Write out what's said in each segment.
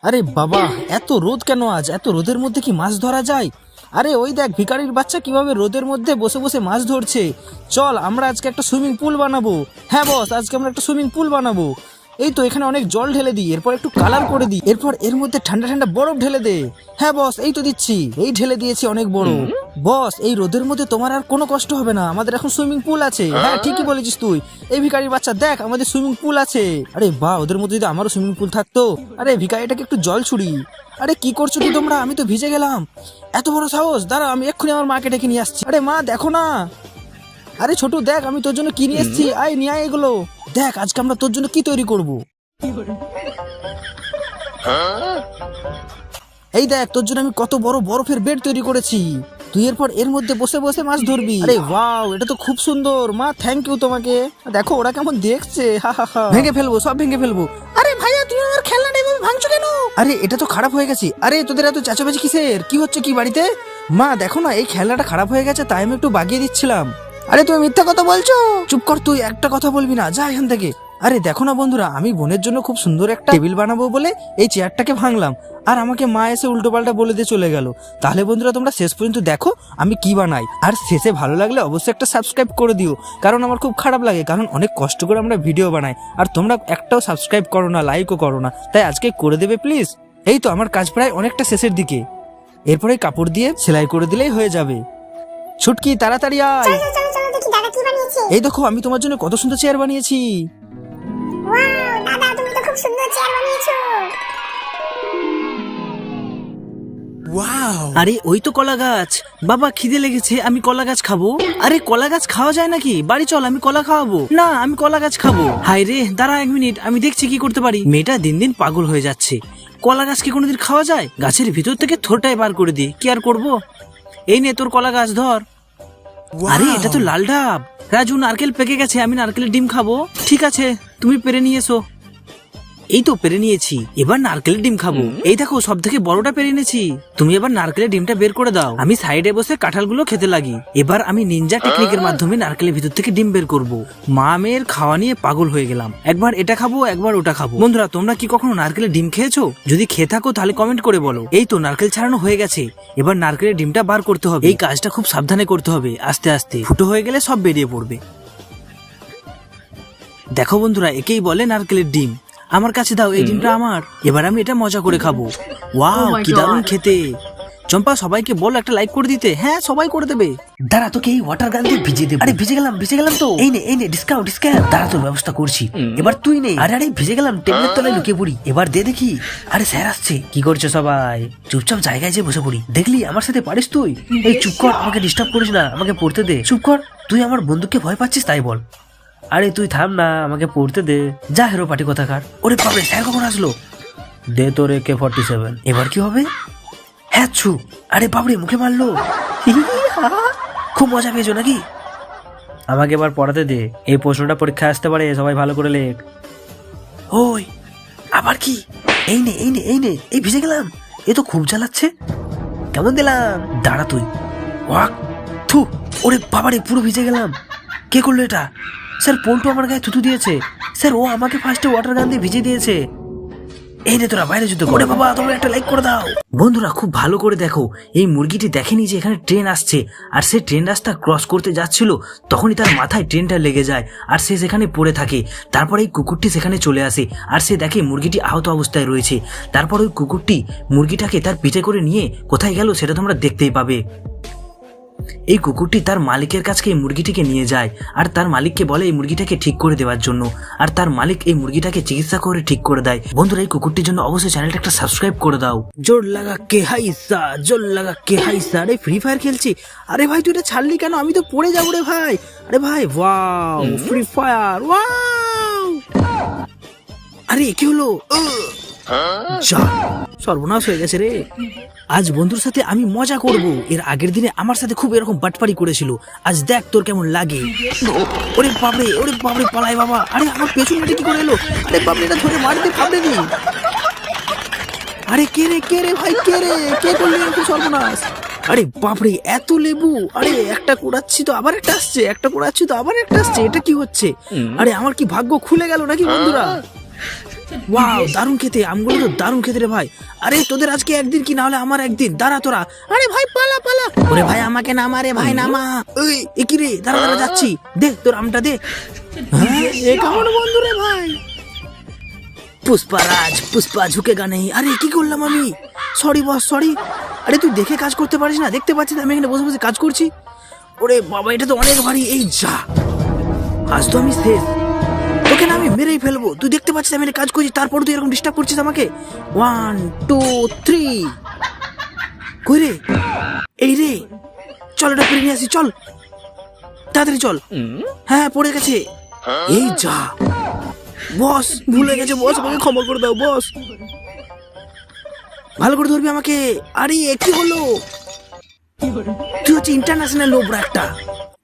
আরে বাবা, এত রোদ কেন আজ? এত রোদের মধ্যে কি মাছ ধরা যায়? আরে ওই দেখ ভিখারির বাচ্চা কিভাবে রোদের মধ্যে বসে বসে মাছ ধরছে। চল আমরা আজকে একটা সুইমিং পুল বানাবো। হ্যাঁ বস, আজকে আমরা একটা সুইমিং পুল বানাবো। এই তো এখানে অনেক জল ঢেলে দিই, এরপর একটু কালার করে দিই, এরপর এর মধ্যে ঠান্ডা ঠান্ডা বরফ ঢেলে দে। হ্যাঁ বস, এই তো দিচ্ছি, এই ঢেলে দিয়েছি অনেক বড়। বস, এই রোদের মধ্যে তোমার আর কোনো কষ্ট হবে না, আমাদের এখন সুইমিং পুল আছে। হ্যাঁ ঠিকই বলেছিস তুই। এই ভিখারির বাচ্চা দেখ, আমাদের সুইমিং পুল আছে। আরে বাহ, ওদের মধ্যে যদি আমারও সুইমিং পুল থাকতো। আরে ভিখারিটাকে একটু জল ছুড়ি। আরে কি করছো কি তোমরা? আমি তো ভিজে গেলাম। এত বড় সাহস! দাঁড়া, আমি এক্ষুনি আমার মাকে ডেকে নিয়ে আসছি। আরে মা দেখো না। আরে ছোট দেখ, আমি তোর জন্য কি নিয়ে এসেছি। আয় নিয়ে আয় এগুলো। দেখ আজকে আমরা তোর জন্য কি তৈরি করব। এই দেখ, তোর জন্য আমি কত বড় বরফের বেড তৈরি করেছি। তুই এরপর এর মধ্যে বসে বসে মাছ ধরবি। আরে ওয়াও, এটা তো খুব সুন্দর। মা থ্যাংক ইউ তোমাকে। দেখো ওরা কেমন দেখছে। হা হা হা। ভেঙে ফেলবো, সব ভেঙে ফেলবো। আরে ভাইয়া, তুমি আমার খেলনাটা এভাবে ভাঙছো কেন? আরে এটা তো খারাপ হয়ে গেছে। আরে তোদের এত চেঁচামেচি কিসের? কি হচ্ছে কি বাড়িতে? মা দেখো না, এই খেলনাটা খারাপ হয়ে গেছে, তাই আমি একটু বাগিয়ে দিচ্ছিলাম। আরে তুমি মিথ্যা কথা বলছো। চুপ কর তুই, একটা কথা বলবি না, যা এখান থেকে। আরে দেখো না বন্ধুরা, আমি বোনের জন্য খুব সুন্দর একটা টেবিল বানাবো বলে এই চেয়ারটাকে ভাঙলাম, আর আমাকে মা এসে উল্টো পাল্টা বলে দিয়ে চলে গেল। তাহলে বন্ধুরা তোমরা শেষ পর্যন্ত দেখো আমি কি বানাই, আর শেষে ভালো লাগলে অবশ্যই একটা সাবস্ক্রাইব করে দিও, কারণ আমার খুব খারাপ লাগে, কারণ অনেক কষ্ট করে আমরা ভিডিও বানাই আর তোমরা একটাও সাবস্ক্রাইব করো না, লাইকও করো না। তাই আজকে করে দেবে প্লিজ। এই তো আমার কাজ প্রায় অনেকটা শেষের দিকে, এরপরে কাপড় দিয়ে সেলাই করে দিলেই হয়ে যাবে। ছুটকি তাড়াতাড়ি আয়। চলো চলো চলো দেখি দাদা কি বানিয়েছে। এই দেখো আমি তোমার জন্য কত সুন্দর চেয়ার বানিয়েছি। ওয়াও দাদা, তুমি তো খুব সুন্দর চেয়ার বানিয়েছো। আরে ওই তো কলা গাছ। বাবা খিদে লেগেছে, আমি কলা গাছ খাবো। আরে কলা গাছ খাওয়া যায় নাকি? বাড়ি চল, আমি কলা খাওয়াবো। না, আমি কলা গাছ খাবো। হাই রে, দাঁড়া 1 মিনিট, আমি দেখছি কি করতে পারি। মেয়েটা দিন দিন পাগল হয়ে যাচ্ছে। কলা গাছ কি কোনোদিন খাওয়া যায়? গাছের ভিতর থেকে থোরটাই বার করে দিই, কি আর করবো। এই নে তোর কলা গাছ, ধর। আরে এটা তো লাল ডাব। রাজু, নারকেল পেকে গেছে, আমি নারকেলের ডিম খাবো। ঠিক আছে, তুমি পেরে নিয়ে এসো। এই তো পেরে নিয়েছি, এবার নারকেলের ডিম খাবো। এই দেখো সব থেকে বড়টা পেরে এনেছি। তুমি এবার নারকেলের ডিমটা বের করে দাও, আমি সাইডে বসে কাঁঠালগুলো খেতে লাগি। এবার আমি নিনজা টেকনিকের মাধ্যমে নারকেলের ভিতর থেকে ডিম বের করব। মা মেয়ের খাওয়া নিয়ে পাগল হয়ে গেলাম, একবার এটা খাবো একবার ওটা খাবো। বন্ধুরা তোমরা কি কখনো নারকেলের ডিম খেয়েছো? যদি খেয়ে থাকো তাহলে কমেন্ট করে বলো। এই তো নারকেল ছাড়ানো হয়ে গেছে, এবার নারকেলের ডিমটা বার করতে হবে। এই কাজটা খুব সাবধানে করতে হবে, আস্তে আস্তে, ফুটো হয়ে গেলে সব বেরিয়ে পড়বে। দেখো বন্ধুরা, একেই বলে নারকেলের ডিম। আমার কাছে দাও, এই ডিমটা আমার। এবার আমি এটা মজা করে খাবো। ওয়াও কি দারুণ খেতে। চম্পা, সবাইকে বল একটা লাইক করে দিতে। হ্যাঁ সবাই করে দেবে। দাঁড়া, তোকে এই ওয়াটার গান দিয়ে ভিজিয়ে দেবো। আরে ভিজে গেলাম তো। এই নে ডিসকাউন্ট। দাঁড়া, তোর ব্যবস্থা করছি। এবার তুই নে। আরে ভিজে গেলাম, টেবিলের তলায় লুকিয়ে পড়ি। এবার দে দেখি। আরে স্যার আসছে। কি করছো সবাই? চুপচাপ জায়গায় যে বসে পড়ি। দেখলি আমার সাথে পারিস তুই? এই চুপ কর, আমাকে ডিস্টার্ব করিস না, আমাকে পড়তে দে। চুপ কর, তুই আমার বন্ধুকে ভয় পাচ্ছিস তাই বল। আরে তুই থাম না, আমাকে পড়তে দে। যা হেরো পাটি কোথাকার। ওরে বাপরে, স্যার কখন আসলো? দে তোর AK-47। এবার কি হবে? হ্যাঁ ছু। আরে বাপরে, মুখে মারলো। খুব মজা পেয়েছো নাকি? আমাকে এবার পড়াতে দে। এই প্রশ্নটা পরীক্ষায় আসতে পারে, সবাই ভালো করে লেখ। ওই আবার কি? এই নে এই ভিজে গেলাম। এ তো খুব জ্বালাচ্ছে। কেমন দিলাম? দাঁড়া তুই। ওয়াক থু। ওরে বাবারে, পুরো ভিজে গেলাম। কে করলো এটা? স্যার পল্টু আমার গায়ে থুতু দিয়েছে। স্যার ও আমাকে ফার্স্টে ওয়াটার গান দিয়ে ভিজিয়ে দিয়েছে। এই নে তোরা বাইরে যুদ্ধ করে। বাবা তোমরা একটা লাইক করে দাও। বন্ধুরা খুব ভালো করে দেখো, এই মুরগিটি দেখেনি যে এখানে ট্রেন আসছে, আর সে ট্রেন রাস্তা ক্রস করতে যাচ্ছিল, তখনই তার মাথায় ট্রেনটা লেগে যায় আর সে সেখানে পড়ে থাকে। তারপর এই কুকুরটি সেখানে চলে আসে আর সে দেখে মুরগিটি আহত অবস্থায় রয়েছে। তারপর ওই কুকুরটি মুরগিটাকে তার পিঠে করে নিয়ে কোথায় গেল সেটা তোমরা দেখতেই পাবে। এই কুকুরটি তার মালিকের কাছে এই মুরগিটিকে নিয়ে যায় আর তার মালিককে বলে এই মুরগিটাকে ঠিক করে দেওয়ার জন্য, আর তার মালিক এই মুরগিটাকে চিকিৎসা করে ঠিক করে দেয়। বন্ধুরা এই কুকুরটির জন্য অবশ্যই চ্যানেলটা একটা সাবস্ক্রাইব করে দাও। জোর লাগা কে হাইসা। আরে ফ্রি ফায়ার খেলছি। আরে ভাই তুই এটা ছাড়লি কেন? আমি তো পড়ে যাবো রে ভাই। আরে ভাই ওয়াও, ফ্রি ফায়ার ওয়াও। আরে কি হলো? যা, সর্বনাশ হয়ে গেছে রে। আজ বন্ধুর সাথে আমি মজা করব। এর আগের দিনে আমার সাথে খুব এরকম বাটপারি করেছিল। আজ দেখ তোর কেমন লাগে। ওরে বাপরে পালাই বাবা। আরে আমার পেছন কি করে এলো? আরে বাপরে, এটা ধরে মারতে ফাবড়ে দি। আরে কে রে ভাই, কে করলি এরকম সর্বনাশ? আরে বাপরে, এত লেবু। আরে একটা কুড়াচ্ছি তো আবার একটা আসছে, এটা কি হচ্ছে? আরে আমার কি ভাগ্য খুলে গেল নাকি বন্ধুরা? ওয়াও দারুণ খেতে, আমগুলো তো দারুণ খেতে রে ভাই। আরে তোদের আজকে একদিন কি না হলে আমার একদিন, দাঁড়া তোরা। আরে ভাই পালা পালা, ওরে ভাই আমাকে নামা রে ভাই নামা। ওই কি রে, দাঁড়া দাঁড়া যাচ্ছি, দে তোর আমটা দে। এ কেমন বন্ধু রে ভাই। পুষ্পা ঝুঁকেগা নেই। আরে কি করলাম আমি, সরি বস সরি। আরে তুই দেখে কাজ করতে পারিস না, দেখতে পাচ্ছিস আমি এখানে বসে বসে কাজ করছি। ওরে বাবা এটা তো অনেক ভারী। এই যা, আজ তো আমি শেষ, তোকে না আমি মেরেই ফেলবো। তুই দেখতে পাচ্ছিস আমি কাজ করছি, তারপর তুই এরকম ডিস্টার্ব করছিস আমাকে। 1 2 3 কই রে, এই রে, চল এটা করে নিয়ে আসি, চল তাড়াতাড়ি চল। হ্যাঁ পড়ে গেছে। এই যা বস, ভুলে গেছে বস, আমাকে ক্ষমা করে দাও বস। ভালো করে ধরবি আমাকে। আরে কি হলো, তুই হচ্ছে ইন্টারন্যাশনাল লোবরা একটা,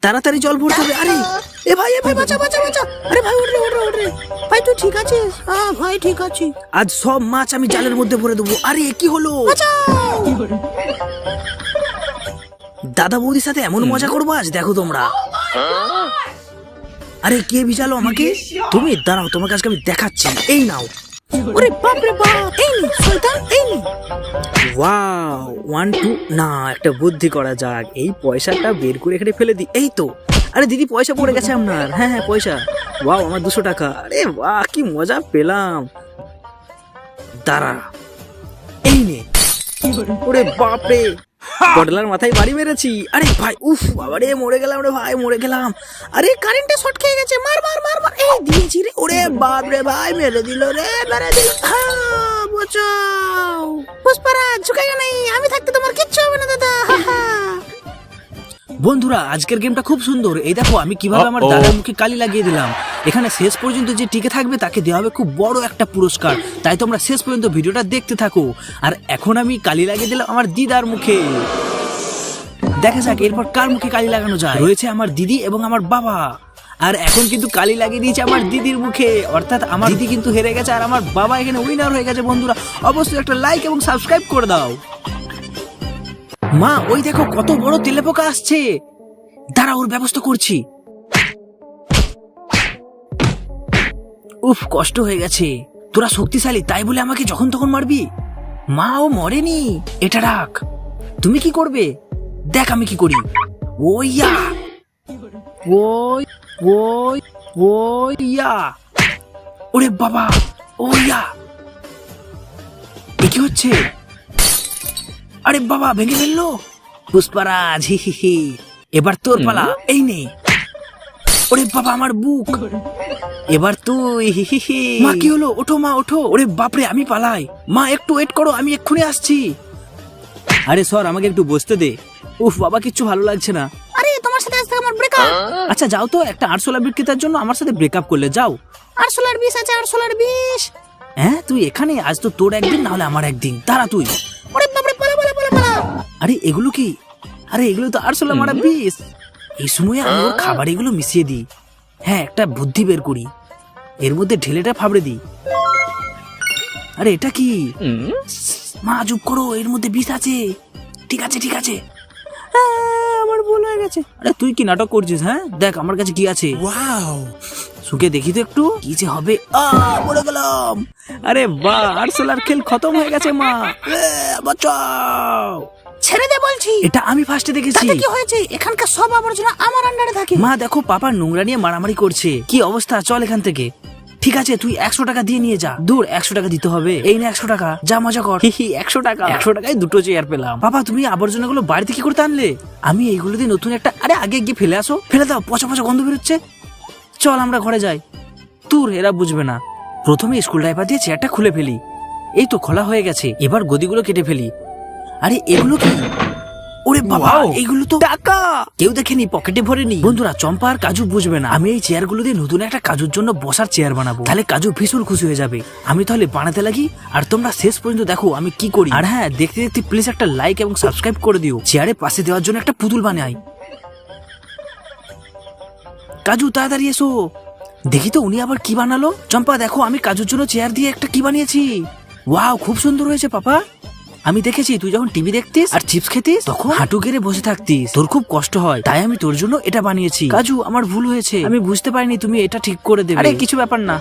তাড়াতাড়ি জল ভরতে হবে। আরে এ ভাই বাঁচা বাঁচা বাঁচা। আরে ভাই ওঠ রে ভাই, তুই ঠিক আছিস? হ্যাঁ ভাই ঠিক আছি। আজ সব মাছ আমি জালের মধ্যে ভরে দেবো। আরে কি হলো, দাদা বৌদির সাথে এমন মজা করবো আজ, দেখো তোমরা। আরে কে ভিজালো আমাকে, তুমি দাঁড়াও, তোমাকে আজকে আমি দেখাচ্ছি। এই নাও। ওরে বাপ রে বাপ, এই নে শয়তান, এই নে। ওয়াও 1 2 না, একটা বুদ্ধি করা যাক, এই পয়সাটা বের করে এখানে ফেলে দি। এই তো, আরে দিদি পয়সা পড়ে গেছে আপনার। হ্যাঁ হ্যাঁ পয়সা। ওয়াও আমার 200 টাকা। আরে বাহ কি মজা পেলাম। দাঁড়া, এই নে। ওরে বাপ রে, পটলার মাথায় বাড়ি মেরেছি। আরে ভাই উফ বাবা রে, মরে গেলাম রে ভাই, মরে গেলাম। আরে কারেন্টে শর্ট খেয়ে গেছে, মার মার মার মার। এই দিয়েছি রে। ওরে বাপ রে ভাই, মেরে দিল রে, মেরে দিল। হ্যাঁ বাঁচাও, পুষ্পারাজ ঝুঁকেগা নেই, আমি থাকতে তোমার কিচ্ছু হবে না দাদা। বন্ধুরা আজকের গেমটা খুব সুন্দর। এই দেখো আমি কিভাবে আমার দাদার মুখে কালি লাগিয়ে দিলাম। এখানে শেষ পর্যন্ত যে টিকে থাকবে তাকে দেওয়া হবে খুব বড় একটা পুরস্কার, তাই তোমরা শেষ পর্যন্ত ভিডিওটা দেখতে থাকো। আর এখন আমি কালি লাগিয়ে দিলাম আমার দিদার মুখে। দেখা যাক এরপর কার মুখে কালি লাগানো যায়। রয়েছে আমার দিদি এবং আমার বাবা, আর এখন কিন্তু কালি লাগিয়ে দিয়েছে আমার দিদির মুখে, অর্থাৎ আমার দিদি কিন্তু হেরে গেছে আর আমার বাবা এখানে উইনার হয়ে গেছে। বন্ধুরা অবশ্যই একটা লাইক এবং সাবস্ক্রাইব করে দাও। মা ওই দেখো কত বড় তেলেপোকা আসছে, দাঁড়া ওর ব্যবস্থা করছি। উফ কষ্ট হয়ে গেছে। তোরা শক্তিশালী তাই বলে আমাকে যখন তখন মারবি? মা ও মরেনি, এটা রাখ। তুমি কি করবে দেখ আমি কি করি। ওইয়া ওই ওই ওইয়া, ওরে বাবা ওইয়া, এ কি হচ্ছে? আরে বাবা ভেঙে ফেললো। পুষ্পারাজ হি হি হি, এবার তোর পালা, এই নে। ওরে বাবা আমার বুক, এবার তুই। হি হি হি। মা কি হলো, ওঠো মা ওঠো। ওরে বাপরে আমি পালাই। মা একটু ওয়েট করো, আমি এক্ষুনি আসছি। আরে সর আমাকে একটু বসতে দে। উফ বাবা কিচ্ছু ভালো লাগছে না। আরে তোমার সাথে আজকে আমার ব্রেকআপ। আচ্ছা যাও তো, একটা আরশোলার বিক্রেতার জন্য আমার সাথে ব্রেকআপ করলে যাও। আরশোলার বিষ আছে, আরশোলার বিষ। হ্যাঁ তুই এখানে, আজ তো তোর একদিন না হলে আমার একদিন, দাঁড়া তুই। ওরে বাপরে পালা পালা পালা পালা। আরে এগুলো কি? আরে এগুলো তো আরশোলা মারা বিষ। এই সময় আমি ওর খাবার এগুলো মিশিয়ে দিই। হ্যাঁ একটা বুদ্ধি বের করি, এর মধ্যে ঢেলেটা ফাবড়ে দিই। আরে এটা কি? মা চুপ করো, এর মধ্যে বিষ আছে। ঠিক আছে ঠিক আছে, আমার ভুল হয়ে গেছে। আরে তুই কি নাটক করছিস? হ্যাঁ দেখ আমার কাছে কি আছে। ওয়াও, শুকে দেখি তো একটু কি যে হবে। পড়ে গেলাম। আরে বাহ, আরশোলার খেল খতম হয়ে গেছে। মা বাঁচাও, ছেড়ে দে বলছি। এটা আমি ফার্স্টে দেখেছি। কি হয়েছে? এখানকার সব আবর্জনা আমার আন্ডারে থাকে। মা দেখো পাপা নোংরা নিয়ে মারামারি করছে। কি অবস্থা, চল এখান থেকে। ঠিক আছে তুই 100 টাকা দিয়ে নিয়ে যা। দূর 100 টাকা দিতে হবে। এই না 100 টাকা, যা মজা কর। 100 টাকা, 100 টাকায় দুটো চেয়ার পেলাম। বাবা তুমি আবর্জনাগুলো বাড়িতে কি করতে আনলে? আমি এইগুলো দিয়ে নতুন একটা, আরে আগে গিয়ে ফেলে আসো। ফেলে দাও, পচা পচা গন্ধ বেরোচ্ছে। চল আমরা ঘরে যাই। তোর এরা বুঝবে না। প্রথমে স্কুল ডাইপার দিয়ে চেয়ারটা খুলে ফেলি। এই তো খোলা হয়ে গেছে, এবার গদিগুলো কেটে ফেলি। আরে এগুলো কি? ওরে বাবা এইগুলো তো টাকা, কেউ দেখেনি, পকেটে ভরেনি। বন্ধুরা চম্পা আর কাজু বুঝবে না, আমি এই চেয়ার গুলো দিয়ে নতুন একটা কাজুর জন্য বসার চেয়ার বানাবো। তাহলে কাজু ভীষণ খুশি হয়ে যাবে। আমি তাহলে বানাতে লাগি, আর তোমরা শেষ পর্যন্ত দেখো আমি কি করি। আর হ্যাঁ দেখতে দেখতে প্লিজ একটা লাইক এবং সাবস্ক্রাইব করে দিও। চেয়ারে পাশে দেওয়ার জন্য একটা পুতুল বানাই। কাজু তাড়াতাড়ি এসো। দেখি তো উনি আবার কি বানালো। চম্পা দেখো আমি কাজুর জন্য চেয়ার দিয়ে একটা কি বানিয়েছি। ওয়াও খুব সুন্দর হয়েছে পাপা। আমি দেখেছি তুই যখন টিভি দেখতিস আর চিপস খেতিস তখন হাঁটু গেড়ে বসে থাকতিস, তোর খুব কষ্ট হয়, তাই আমি তোর জন্য এটা বানিয়েছি। কাজু আমার ভুল হয়েছে, আমি বুঝতে পারিনি তুমি এটা ঠিক করে দেবে। আরে কিছু ব্যাপার না।